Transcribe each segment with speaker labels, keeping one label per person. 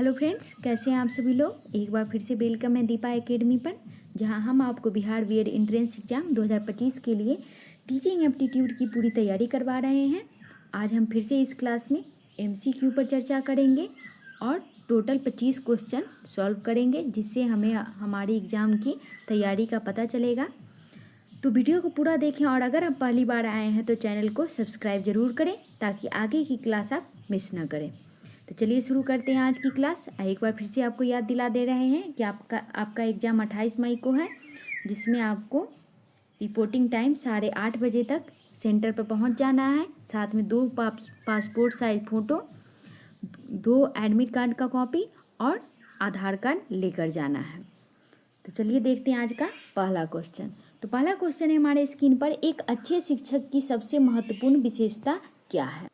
Speaker 1: Hello friends, कैसे हैं आप सभी लोग। एक बार फिर से वेलकम है दीपा एकेडमी पर, जहां हम आपको बिहार बीएड एंट्रेंस एग्जाम 2025 के लिए टीचिंग एप्टीट्यूड की पूरी तैयारी करवा रहे हैं। आज हम फिर से इस क्लास में एमसीक्यू पर चर्चा करेंगे और टोटल 25 क्वेश्चन सॉल्व करेंगे, जिससे हमें हमारी एग्ज़ाम की तैयारी का पता चलेगा। तो वीडियो को पूरा देखें और अगर आप पहली बार आए हैं तो चैनल को सब्सक्राइब ज़रूर करें, ताकि आगे की क्लास आप मिस ना करें। तो चलिए शुरू करते हैं आज की क्लास। एक बार फिर से आपको याद दिला दे रहे हैं कि आपका एग्ज़ाम 28 मई को है, जिसमें आपको रिपोर्टिंग टाइम 8:30 बजे तक सेंटर पर पहुंच जाना है। साथ में 2 passport size photo, 2 admit card का कॉपी और आधार कार्ड लेकर जाना है। तो चलिए देखते हैं आज का पहला क्वेश्चन। तो पहला क्वेश्चन है हमारे स्क्रीन पर, एक अच्छे शिक्षक की सबसे महत्वपूर्ण विशेषता क्या है।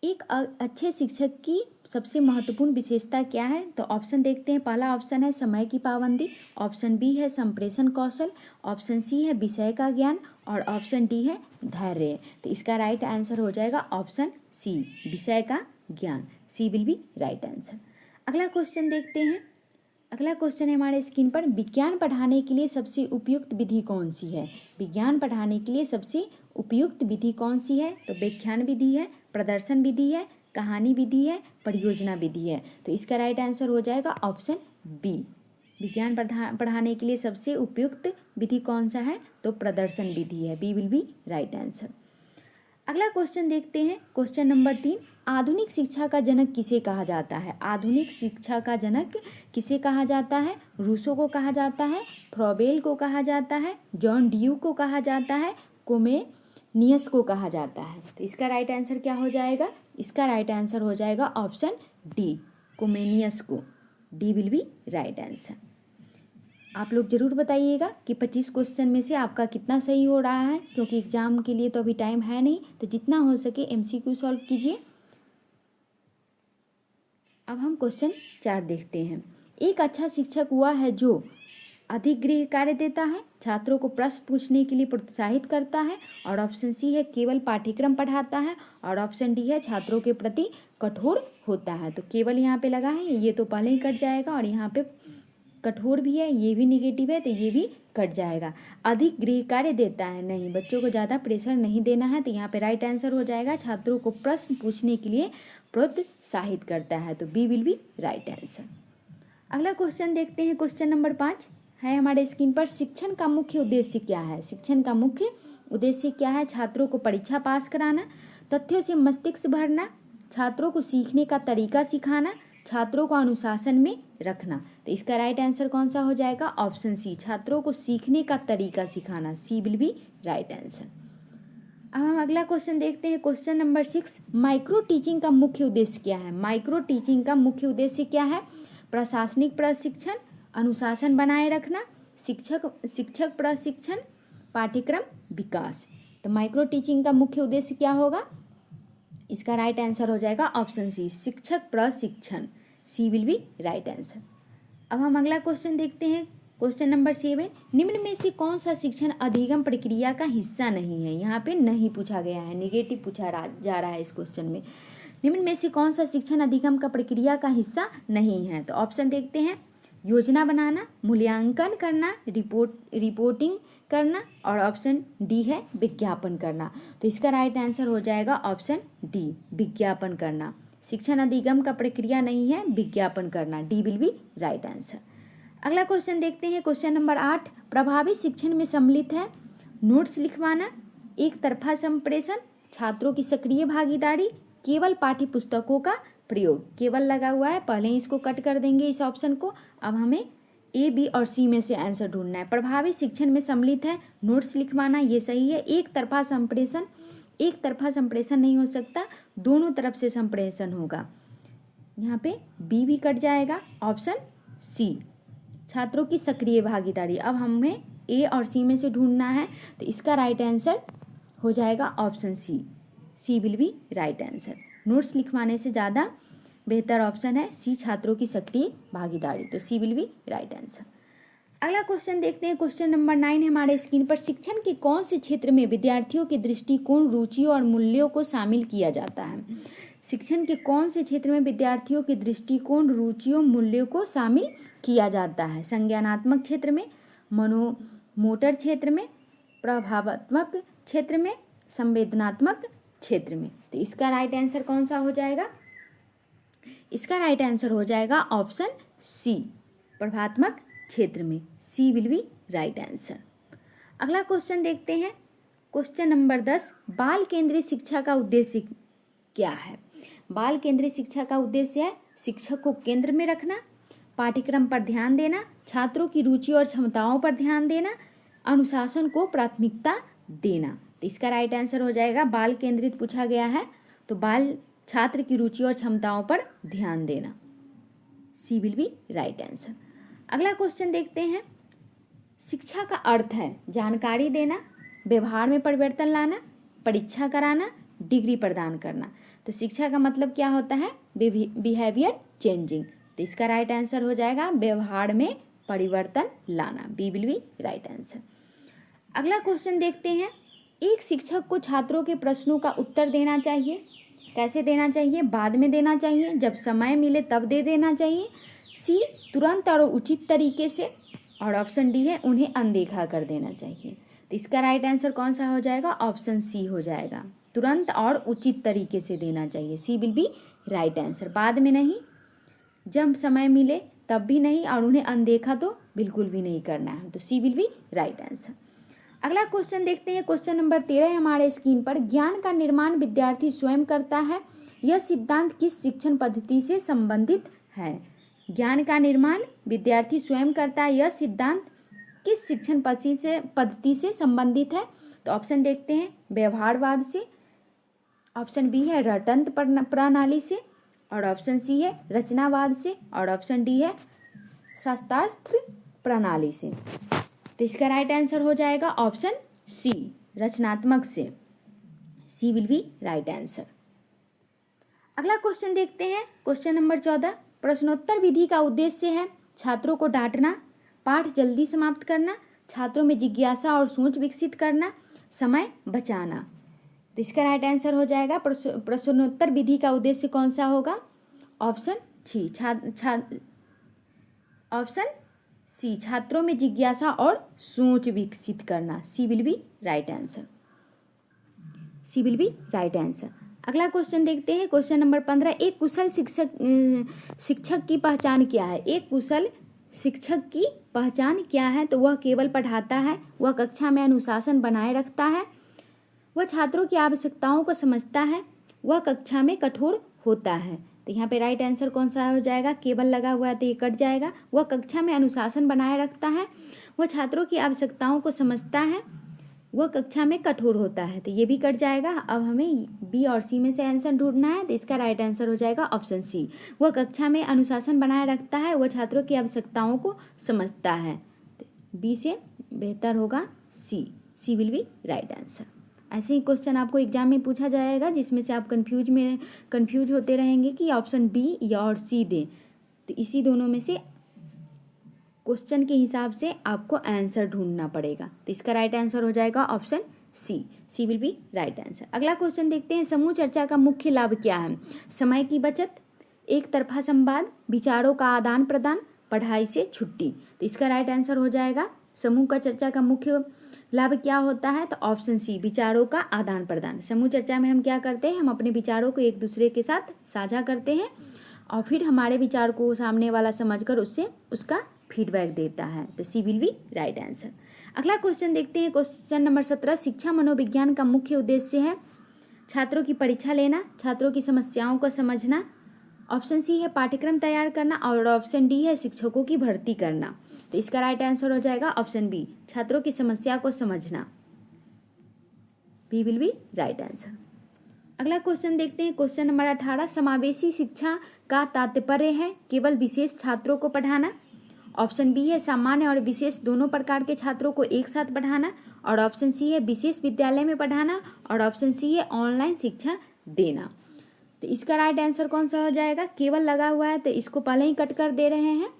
Speaker 1: एक अच्छे शिक्षक की सबसे महत्वपूर्ण विशेषता क्या है। तो ऑप्शन देखते हैं। पहला ऑप्शन है समय की पाबंदी, ऑप्शन बी है संप्रेषण कौशल, ऑप्शन सी है विषय का ज्ञान और ऑप्शन डी है धैर्य। तो इसका राइट आंसर हो जाएगा ऑप्शन सी, विषय का ज्ञान। सी विल बी राइट आंसर। अगला क्वेश्चन देखते हैं। अगला क्वेश्चन है हमारे स्क्रीन पर, विज्ञान पढ़ाने के लिए सबसे उपयुक्त विधि कौन सी है। विज्ञान पढ़ाने के लिए सबसे उपयुक्त विधि कौन सी है। तो व्याख्यान विधि है, प्रदर्शन विधि है, कहानी विधि है, परियोजना विधि है। तो इसका राइट आंसर हो जाएगा ऑप्शन बी। विज्ञान पढ़ाने के लिए सबसे उपयुक्त विधि कौन सा है। तो प्रदर्शन विधि है। B will be right answer. अगला क्वेश्चन देखते हैं। क्वेश्चन नंबर 3, आधुनिक शिक्षा का जनक किसे कहा जाता है। आधुनिक शिक्षा का जनक किसे कहा जाता है। रूसो को कहा जाता है, फ्रॉबेल को कहा जाता है, जॉन ड्यू को कहा जाता है, कोमेनियस को कहा जाता है। तो इसका राइट आंसर क्या हो जाएगा। इसका राइट आंसर हो जाएगा ऑप्शन डी, कोमेनियस को। D will be right answer. आप लोग ज़रूर बताइएगा कि 25 क्वेश्चन में से आपका कितना सही हो रहा है, क्योंकि एग्ज़ाम के लिए तो अभी टाइम है नहीं, तो जितना हो सके एमसीक्यू सॉल्व कीजिए। अब हम क्वेश्चन 4 देखते हैं। एक अच्छा शिक्षक हुआ है जो अधिक गृह कार्य देता है, छात्रों को प्रश्न पूछने के लिए प्रोत्साहित करता है, और ऑप्शन सी है केवल पाठ्यक्रम पढ़ाता है, और ऑप्शन डी है छात्रों के प्रति कठोर होता है। तो केवल यहाँ पे लगा है, ये तो पहले ही कट जाएगा, और यहाँ पे कठोर भी है, ये भी निगेटिव है, तो ये भी कट जाएगा। अधिक गृह कार्य देता है, नहीं, बच्चों को ज़्यादा प्रेशर नहीं देना है। तो यहाँ पे राइट आंसर हो जाएगा छात्रों को प्रश्न पूछने के लिए प्रोत्साहित करता है। तो B will be right answer. अगला क्वेश्चन देखते हैं। क्वेश्चन नंबर 5 है हमारे स्क्रीन पर, शिक्षण का मुख्य उद्देश्य क्या है। शिक्षण का मुख्य उद्देश्य क्या है। छात्रों को परीक्षा पास कराना, तथ्यों से मस्तिष्क भरना, छात्रों को सीखने का तरीका सिखाना, छात्रों को अनुशासन में रखना। तो इसका राइट आंसर कौन सा हो जाएगा। ऑप्शन सी, छात्रों को सीखने का तरीका सिखाना। सी विल बी राइट आंसर। अब हम अगला क्वेश्चन देखते हैं। क्वेश्चन नंबर 6, माइक्रो टीचिंग का मुख्य उद्देश्य क्या है। माइक्रो टीचिंग का मुख्य उद्देश्य क्या है। प्रशासनिक प्रशिक्षण, अनुशासन बनाए रखना, शिक्षक प्रशिक्षण, पाठ्यक्रम विकास। तो माइक्रो टीचिंग का मुख्य उद्देश्य क्या होगा। इसका राइट आंसर हो जाएगा ऑप्शन सी, शिक्षक प्रशिक्षण। सी विल बी राइट आंसर। अब हम अगला क्वेश्चन देखते हैं। क्वेश्चन नंबर 7, निम्न में से कौन सा शिक्षण अधिगम प्रक्रिया का हिस्सा नहीं है। यहाँ पे नहीं पूछा गया है, निगेटिव पूछा जा रहा है इस क्वेश्चन में। निम्न में से कौन सा शिक्षण अधिगम का प्रक्रिया का हिस्सा नहीं है। तो ऑप्शन देखते हैं। योजना बनाना, मूल्यांकन करना, रिपोर्टिंग करना, और ऑप्शन डी है विज्ञापन करना। तो इसका राइट आंसर हो जाएगा ऑप्शन डी, विज्ञापन करना। शिक्षण अधिगम का प्रक्रिया नहीं है, विज्ञापन करना। D will be right answer. अगला क्वेश्चन देखते हैं। क्वेश्चन नंबर 8, प्रभावी शिक्षण में सम्मिलित है नोट्स लिखवाना, एक तरफा संप्रेषण, छात्रों की सक्रिय भागीदारी, केवल पाठ्य पुस्तकों का प्रयोग। केवल लगा हुआ है, पहले ही इसको कट कर देंगे इस ऑप्शन को। अब हमें ए, बी और सी में से आंसर ढूंढना है। प्रभावी शिक्षण में सम्मिलित है नोट्स लिखवाना, ये सही है। एक तरफा संप्रेषण नहीं हो सकता, दोनों तरफ से संप्रेषण होगा। यहाँ पे बी भी कट जाएगा। ऑप्शन सी, छात्रों की सक्रिय भागीदारी। अब हमें ए और सी में से ढूंढना है, तो इसका राइट आंसर हो जाएगा option C. C will be right answer. Notes लिखवाने से ज़्यादा बेहतर ऑप्शन है सी, छात्रों की सक्रिय भागीदारी। तो सी विल बी राइट आंसर। अगला क्वेश्चन देखते हैं। क्वेश्चन नंबर 9 है हमारे स्क्रीन पर, शिक्षण के कौन से क्षेत्र में विद्यार्थियों के दृष्टिकोण, रुचि और मूल्यों को शामिल किया जाता है। शिक्षण के कौन से क्षेत्र में विद्यार्थियों के दृष्टिकोण, रुचियों, मूल्यों को शामिल किया जाता है? संज्ञानात्मक क्षेत्र में, मनोमोटर क्षेत्र में, प्रभावात्मक क्षेत्र में, संवेदनात्मक क्षेत्र में। तो इसका राइट आंसर कौन सा हो जाएगा? इसका राइट आंसर हो जाएगा ऑप्शन सी, प्रभावात्मक क्षेत्र में। सी विल बी राइट आंसर। अगला क्वेश्चन देखते हैं, क्वेश्चन नंबर 10, बाल केंद्रित शिक्षा का उद्देश्य क्या है? बाल केंद्रित शिक्षा का उद्देश्य है शिक्षक को केंद्र में रखना, पाठ्यक्रम पर ध्यान देना, छात्रों की रुचि और क्षमताओं पर ध्यान देना, अनुशासन को प्राथमिकता देना। तो इसका राइट आंसर हो जाएगा, बाल केंद्रित पूछा गया है तो बाल छात्र की रुचि और क्षमताओं पर ध्यान देना। सी विल बी राइट आंसर। अगला क्वेश्चन देखते हैं, शिक्षा का अर्थ है जानकारी देना, व्यवहार में परिवर्तन लाना, परीक्षा कराना, डिग्री प्रदान करना। तो शिक्षा का मतलब क्या होता है? Behaviour changing. तो इसका राइट आंसर हो जाएगा व्यवहार में परिवर्तन लाना। B will be right answer. अगला क्वेश्चन देखते हैं, एक शिक्षक को छात्रों के प्रश्नों का उत्तर देना चाहिए। कैसे देना चाहिए? बाद में देना चाहिए, जब समय मिले तब दे देना चाहिए, सी तुरंत और उचित तरीके से, और ऑप्शन डी है उन्हें अनदेखा कर देना चाहिए। तो इसका राइट आंसर कौन सा हो जाएगा? ऑप्शन सी हो जाएगा, तुरंत और उचित तरीके से देना चाहिए। सी विल बी राइट आंसर। बाद में नहीं, जब समय मिले तब भी नहीं, और उन्हें अनदेखा तो बिल्कुल भी नहीं करना है। तो सी विल बी राइट आंसर। अगला क्वेश्चन देखते हैं, क्वेश्चन नंबर 13 हमारे स्क्रीन पर, ज्ञान का निर्माण विद्यार्थी स्वयं करता है, यह सिद्धांत किस शिक्षण पद्धति से संबंधित है? ज्ञान का निर्माण विद्यार्थी स्वयं करता है, यह सिद्धांत किस शिक्षण पद्धति से संबंधित है? तो ऑप्शन देखते हैं, व्यवहारवाद से, ऑप्शन बी है रटंत्र प्रणाली से, और ऑप्शन सी है रचनावाद से, और ऑप्शन डी है शास्त्रार्थ प्रणाली से। तो इसका राइट आंसर हो जाएगा ऑप्शन सी, रचनात्मक से। सी विल बी राइट आंसर। अगला क्वेश्चन देखते हैं, क्वेश्चन नंबर 14, प्रश्नोत्तर विधि का उद्देश्य है छात्रों को डांटना, पाठ जल्दी समाप्त करना, छात्रों में जिज्ञासा और सोच विकसित करना, समय बचाना। तो इसका राइट आंसर हो जाएगा, प्रश्नोत्तर विधि का उद्देश्य कौन सा होगा? ऑप्शन सी, ऑप्शन सी, छात्रों में जिज्ञासा और सोच विकसित करना। C will be right answer. C will be right answer. अगला क्वेश्चन देखते हैं, क्वेश्चन नंबर 15, एक कुशल शिक्षक की पहचान क्या है? एक कुशल शिक्षक की पहचान क्या है? तो वह केवल पढ़ाता है, वह कक्षा में अनुशासन बनाए रखता है, वह छात्रों की आवश्यकताओं को समझता है, वह कक्षा में कठोर होता है। तो यहाँ पे राइट आंसर कौन सा हो जाएगा? केवल लगा हुआ है तो ये कट जाएगा। वह कक्षा में अनुशासन बनाए रखता है, वह छात्रों की आवश्यकताओं को समझता है, वह कक्षा में कठोर होता है। तो ये भी कट जाएगा। अब हमें बी और सी में से आंसर ढूंढना है। तो इसका राइट आंसर हो जाएगा ऑप्शन सी, वह कक्षा में अनुशासन बनाए रखता है, वह छात्रों की आवश्यकताओं को समझता है। बी से बेहतर होगा सी। C will be right answer. ऐसे ही क्वेश्चन आपको एग्जाम में पूछा जाएगा जिसमें से आप कंफ्यूज होते रहेंगे कि ऑप्शन बी या और सी दें। तो इसी दोनों में से क्वेश्चन के हिसाब से आपको आंसर ढूंढना पड़ेगा। तो इसका राइट आंसर हो जाएगा option C. C will be right answer. अगला क्वेश्चन देखते हैं, समूह चर्चा का मुख्य लाभ क्या है? समय की बचत, एक तरफा संवाद, विचारों का आदान प्रदान, पढ़ाई से छुट्टी। तो इसका राइट आंसर हो जाएगा, समूह का चर्चा का मुख्य लाभ क्या होता है? तो ऑप्शन सी, विचारों का आदान प्रदान। समूह चर्चा में हम क्या करते हैं? हम अपने विचारों को एक दूसरे के साथ साझा करते हैं और फिर हमारे विचार को सामने वाला समझकर उससे उसका फीडबैक देता है। तो सी विल बी राइट आंसर। अगला क्वेश्चन देखते हैं, क्वेश्चन नंबर 17, शिक्षा मनोविज्ञान का मुख्य उद्देश्य है छात्रों की परीक्षा लेना, छात्रों की समस्याओं को समझना, ऑप्शन सी है पाठ्यक्रम तैयार करना, और ऑप्शन डी है शिक्षकों की भर्ती करना। तो इसका राइट आंसर हो जाएगा ऑप्शन बी, छात्रों की समस्या को समझना। B will be right answer. अगला क्वेश्चन देखते हैं, क्वेश्चन नंबर 18, समावेशी शिक्षा का तात्पर्य है केवल विशेष छात्रों को पढ़ाना, ऑप्शन बी है सामान्य और विशेष दोनों प्रकार के छात्रों को एक साथ पढ़ाना, और ऑप्शन सी है विशेष विद्यालय में पढ़ाना, और ऑप्शन सी है ऑनलाइन शिक्षा देना। तो इसका राइट आंसर कौन सा हो जाएगा? केवल लगा हुआ है तो इसको पहले ही कट कर दे रहे हैं।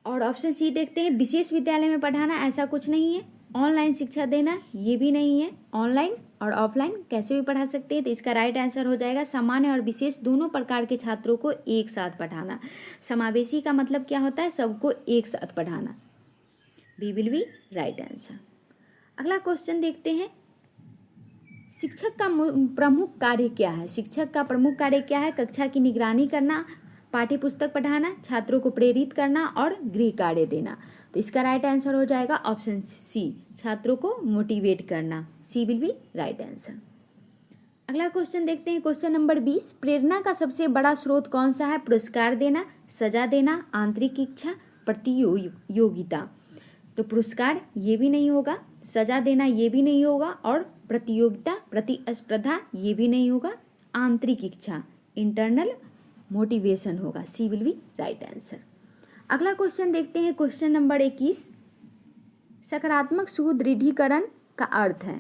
Speaker 1: और ऑप्शन सी देखते हैं, विशेष विद्यालय में पढ़ाना ऐसा कुछ नहीं है, ऑनलाइन शिक्षा देना ये भी नहीं है, ऑनलाइन और ऑफलाइन कैसे भी पढ़ा सकते हैं। तो इसका राइट आंसर हो जाएगा सामान्य और विशेष दोनों प्रकार के छात्रों को एक साथ पढ़ाना। समावेशी का मतलब क्या होता है, सबको एक साथ पढ़ाना। B will be right answer. अगला क्वेश्चन देखते हैं, शिक्षक का प्रमुख कार्य क्या है। शिक्षक का प्रमुख कार्य क्या है, कक्षा की निगरानी करना, पाठ्य पुस्तक पढ़ाना, छात्रों को प्रेरित करना और गृह कार्य देना। तो इसका राइट आंसर हो जाएगा ऑप्शन सी, छात्रों को मोटिवेट करना। C will be right answer. अगला क्वेश्चन देखते हैं, क्वेश्चन नंबर 20, प्रेरणा का सबसे बड़ा स्रोत कौन सा है। पुरस्कार देना, सजा देना, आंतरिक इच्छा, प्रतियोगिता। तो पुरस्कार ये भी नहीं होगा, सजा देना ये भी नहीं होगा और प्रतियोगिता प्रतिस्पर्धा ये भी नहीं होगा, आंतरिक इच्छा इंटरनल मोटिवेशन होगा। सी विल बी राइट आंसर। अगला क्वेश्चन देखते हैं, क्वेश्चन नंबर 21, सकारात्मक सुदृढ़ीकरण का अर्थ है।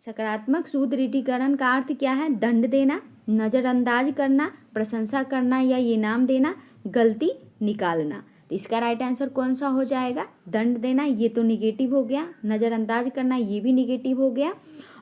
Speaker 1: सकारात्मक सुदृढ़ीकरण का अर्थ क्या है, दंड देना, नज़रअंदाज करना, प्रशंसा करना या इनाम देना, गलती निकालना। तो इसका राइट आंसर कौन सा हो जाएगा, दंड देना ये तो निगेटिव हो गया, नज़रअंदाज करना ये भी निगेटिव हो गया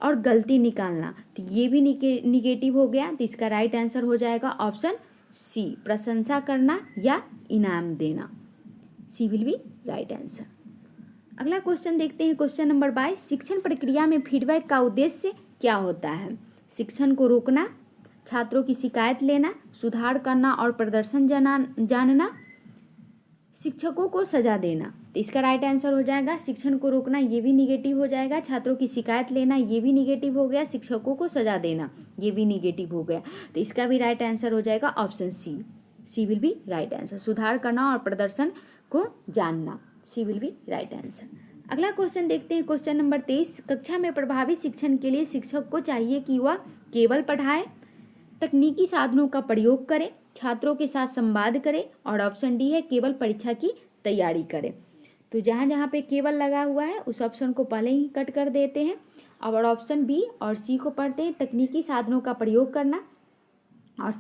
Speaker 1: और गलती निकालना तो ये भी निगेटिव हो गया। तो इसका राइट आंसर हो जाएगा ऑप्शन सी, प्रशंसा करना या इनाम देना। सी विल बी राइट आंसर। अगला क्वेश्चन देखते हैं, क्वेश्चन नंबर 22, शिक्षण प्रक्रिया में फीडबैक का उद्देश्य क्या होता है। शिक्षण को रोकना, छात्रों की शिकायत लेना, सुधार करना और प्रदर्शन जानना, शिक्षकों को सजा देना। तो इसका राइट आंसर हो जाएगा शिक्षण को रोकना ये भी निगेटिव हो जाएगा, छात्रों की शिकायत लेना ये भी निगेटिव हो गया, शिक्षकों को सजा देना ये भी निगेटिव हो गया। तो इसका भी राइट आंसर हो जाएगा option C. C will be right answer. सुधार करना और प्रदर्शन को जानना। C will be right answer. अगला क्वेश्चन देखते हैं, क्वेश्चन नंबर 23, कक्षा में प्रभावी शिक्षण के लिए शिक्षक को चाहिए कि वह केवल पढ़ाए, तकनीकी साधनों का प्रयोग करे, छात्रों के साथ संवाद करे और ऑप्शन डी है केवल परीक्षा की तैयारी करे। तो जहाँ जहाँ पे केवल लगा हुआ है उस ऑप्शन को पहले ही कट कर देते हैं और ऑप्शन बी और सी को पढ़ते हैं, तकनीकी साधनों का प्रयोग करना, और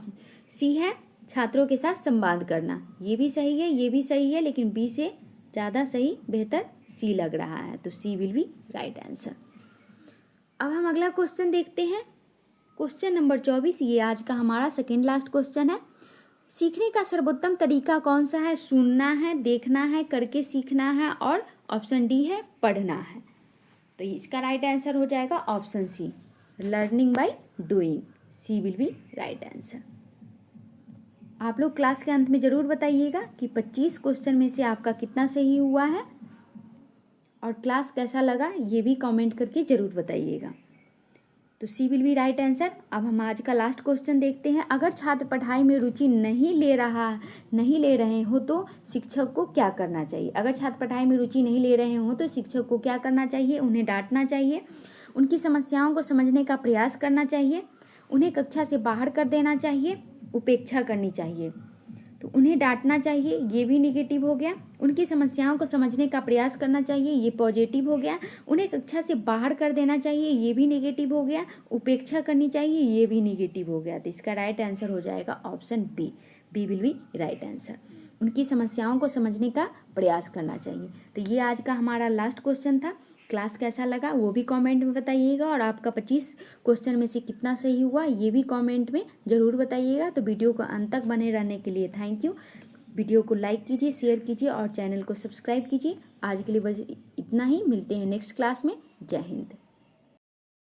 Speaker 1: सी है छात्रों के साथ संवाद करना। ये भी सही है, ये भी सही है, लेकिन बी से ज़्यादा सही बेहतर सी लग रहा है। तो सी विल बी राइट आंसर। अब हम अगला क्वेश्चन देखते हैं, क्वेश्चन नंबर 24, ये आज का हमारा सेकेंड लास्ट क्वेश्चन है। सीखने का सर्वोत्तम तरीका कौन सा है। सुनना है, देखना है, करके सीखना है और ऑप्शन डी है पढ़ना है। तो इसका राइट आंसर हो जाएगा option C, learning by doing. C will be right answer. आप लोग क्लास के अंत में ज़रूर बताइएगा कि 25 क्वेश्चन में से आपका कितना सही हुआ है और क्लास कैसा लगा ये भी कमेंट करके ज़रूर बताइएगा। तो सी विल बी राइट आंसर। अब हम आज का लास्ट क्वेश्चन देखते हैं, अगर छात्र पढ़ाई में रुचि नहीं ले रहे हो तो शिक्षक को क्या करना चाहिए। अगर छात्र पढ़ाई में रुचि नहीं ले रहे हो तो शिक्षक को क्या करना चाहिए, उन्हें डांटना चाहिए, उनकी समस्याओं को समझने का प्रयास करना चाहिए, उन्हें कक्षा से बाहर कर देना चाहिए, उपेक्षा करनी चाहिए। तो उन्हें डांटना चाहिए ये भी निगेटिव हो गया, उनकी समस्याओं को समझने का प्रयास करना चाहिए ये पॉजिटिव हो गया, उन्हें कक्षा से बाहर कर देना चाहिए ये भी निगेटिव हो गया, उपेक्षा करनी चाहिए ये भी निगेटिव हो गया। तो इसका राइट आंसर हो जाएगा option B, B will be right answer. उनकी समस्याओं को समझने का प्रयास करना चाहिए। तो ये आज का हमारा लास्ट क्वेश्चन था। क्लास कैसा लगा वो भी कमेंट में बताइएगा और आपका 25 क्वेश्चन में से कितना सही हुआ ये भी कमेंट में ज़रूर बताइएगा। तो वीडियो को अंत तक बने रहने के लिए थैंक यू। वीडियो को लाइक कीजिए, शेयर कीजिए और चैनल को सब्सक्राइब कीजिए। आज के लिए बस इतना ही, मिलते हैं नेक्स्ट क्लास में। जय हिंद।